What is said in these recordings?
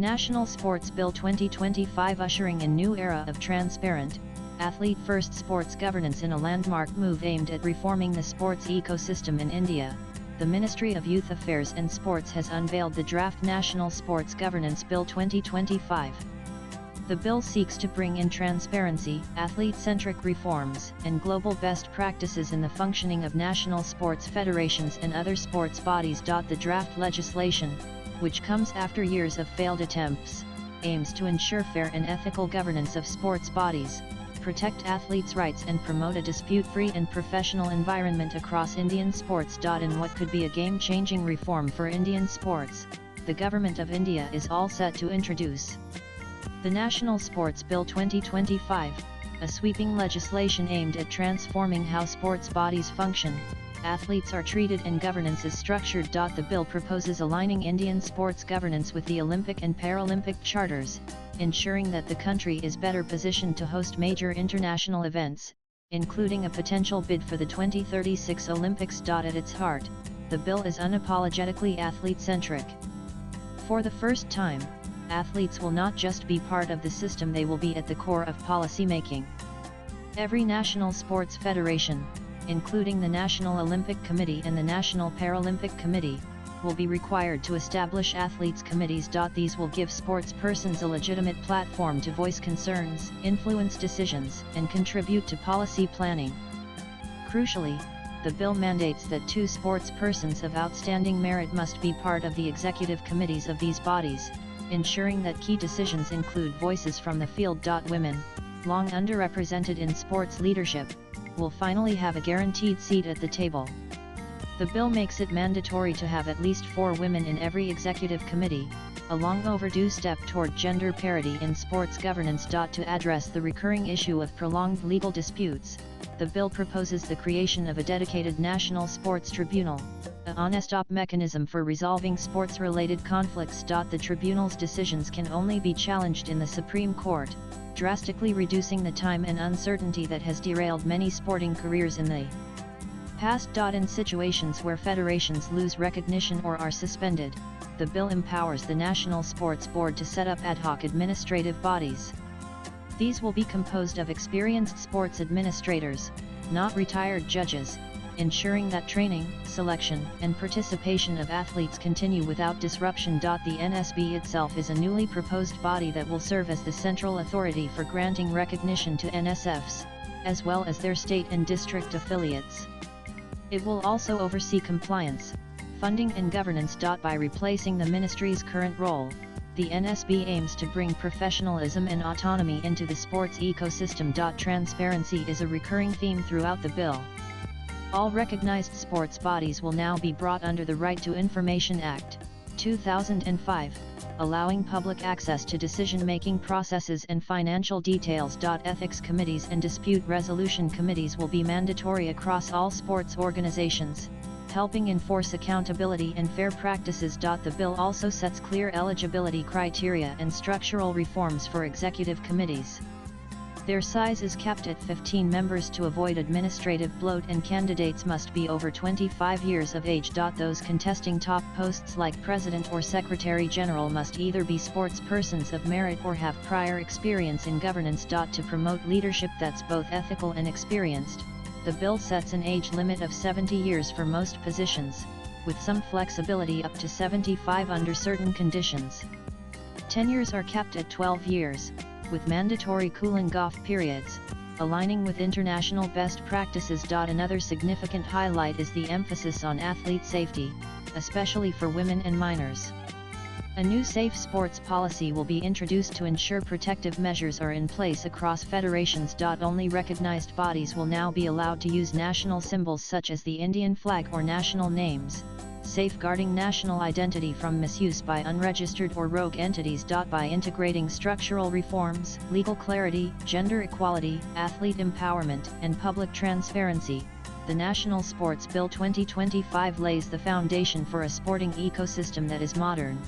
National Sports Bill 2025 ushering in new era of transparent, athlete-first sports governance in a landmark move aimed at reforming the sports ecosystem in India. The Ministry of Youth Affairs and Sports has unveiled the draft National Sports Governance Bill 2025. The bill seeks to bring in transparency, athlete-centric reforms, and global best practices in the functioning of national sports federations and other sports bodies. The draft legislation, which comes after years of failed attempts, aims to ensure fair and ethical governance of sports bodies, protect athletes' rights and promote a dispute-free and professional environment across Indian sports. In what could be a game-changing reform for Indian sports, the Government of India is all set to introduce the National Sports Bill 2025, a sweeping legislation aimed at transforming how sports bodies function, athletes are treated and governance is structured. The bill proposes aligning Indian sports governance with the Olympic and Paralympic charters, ensuring that the country is better positioned to host major international events, including a potential bid for the 2036 Olympics. At its heart, the bill is unapologetically athlete-centric. For the first time, athletes will not just be part of the system, they will be at the core of policy-making. Every national sports federation, including the National Olympic Committee and the National Paralympic Committee, will be required to establish athletes' committees. These will give sports persons a legitimate platform to voice concerns, influence decisions, and contribute to policy planning. Crucially, the bill mandates that 2 sports persons of outstanding merit must be part of the executive committees of these bodies, ensuring that key decisions include voices from the field. Women, long underrepresented in sports leadership, will finally have a guaranteed seat at the table. The bill makes it mandatory to have at least 4 women in every executive committee, a long overdue step toward gender parity in sports governance. To address the recurring issue of prolonged legal disputes, the bill proposes the creation of a dedicated National Sports Tribunal, a on-stop mechanism for resolving sports-related conflicts. The tribunal's decisions can only be challenged in the Supreme Court, drastically reducing the time and uncertainty that has derailed many sporting careers in the past. In situations where federations lose recognition or are suspended, the bill empowers the National Sports Board to set up ad hoc administrative bodies. These will be composed of experienced sports administrators, not retired judges, ensuring that training, selection, and participation of athletes continue without disruption. The NSB itself is a newly proposed body that will serve as the central authority for granting recognition to NSFs, as well as their state and district affiliates. It will also oversee compliance, funding and governance. By replacing the ministry's current role, the NSB aims to bring professionalism and autonomy into the sports ecosystem. Transparency is a recurring theme throughout the bill. All recognized sports bodies will now be brought under the Right to Information Act, 2005, allowing public access to decision-making processes and financial details. Ethics committees and dispute resolution committees will be mandatory across all sports organizations, helping enforce accountability and fair practices. The bill also sets clear eligibility criteria and structural reforms for executive committees. Their size is capped at 15 members to avoid administrative bloat, and candidates must be over 25 years of age. Those contesting top posts like President or Secretary General must either be sports persons of merit or have prior experience in governance. To promote leadership that's both ethical and experienced, the bill sets an age limit of 70 years for most positions, with some flexibility up to 75 under certain conditions. Tenures are capped at 12 years, with mandatory cooling-off periods, aligning with international best practices. Another significant highlight is the emphasis on athlete safety, especially for women and minors. A new safe sports policy will be introduced to ensure protective measures are in place across federations. Only recognized bodies will now be allowed to use national symbols such as the Indian flag or national names, safeguarding national identity from misuse by unregistered or rogue entities. By integrating structural reforms, legal clarity, gender equality, athlete empowerment, and public transparency, the National Sports Bill 2025 lays the foundation for a sporting ecosystem that is modern,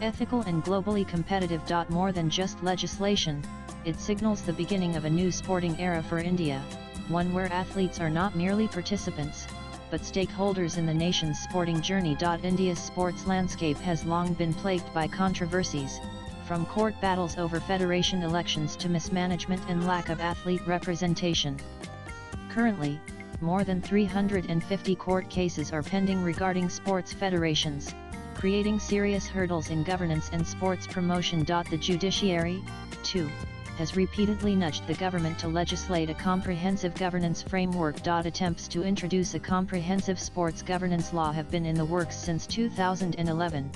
ethical and globally competitive. More than just legislation, it signals the beginning of a new sporting era for India, one where athletes are not merely participants, but stakeholders in the nation's sporting journey. India's sports landscape has long been plagued by controversies, from court battles over federation elections to mismanagement and lack of athlete representation. Currently, more than 350 court cases are pending regarding sports federations, creating serious hurdles in governance and sports promotion. The judiciary, too, has repeatedly nudged the government to legislate a comprehensive governance framework. Attempts to introduce a comprehensive sports governance law have been in the works since 2011.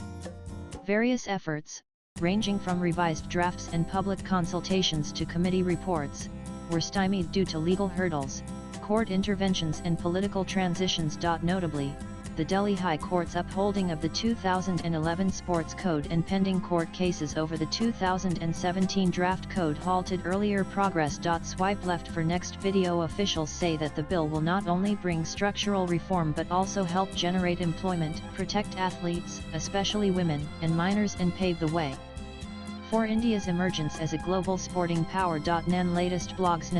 Various efforts, ranging from revised drafts and public consultations to committee reports, were stymied due to legal hurdles, court interventions and political transitions. Notably, the Delhi High Court's upholding of the 2011 Sports Code and pending court cases over the 2017 draft code halted earlier progress. Swipe left for next video. Officials say that the bill will not only bring structural reform but also help generate employment, protect athletes, especially women and minors, and pave the way for India's emergence as a global sporting power. Nan latest blogs.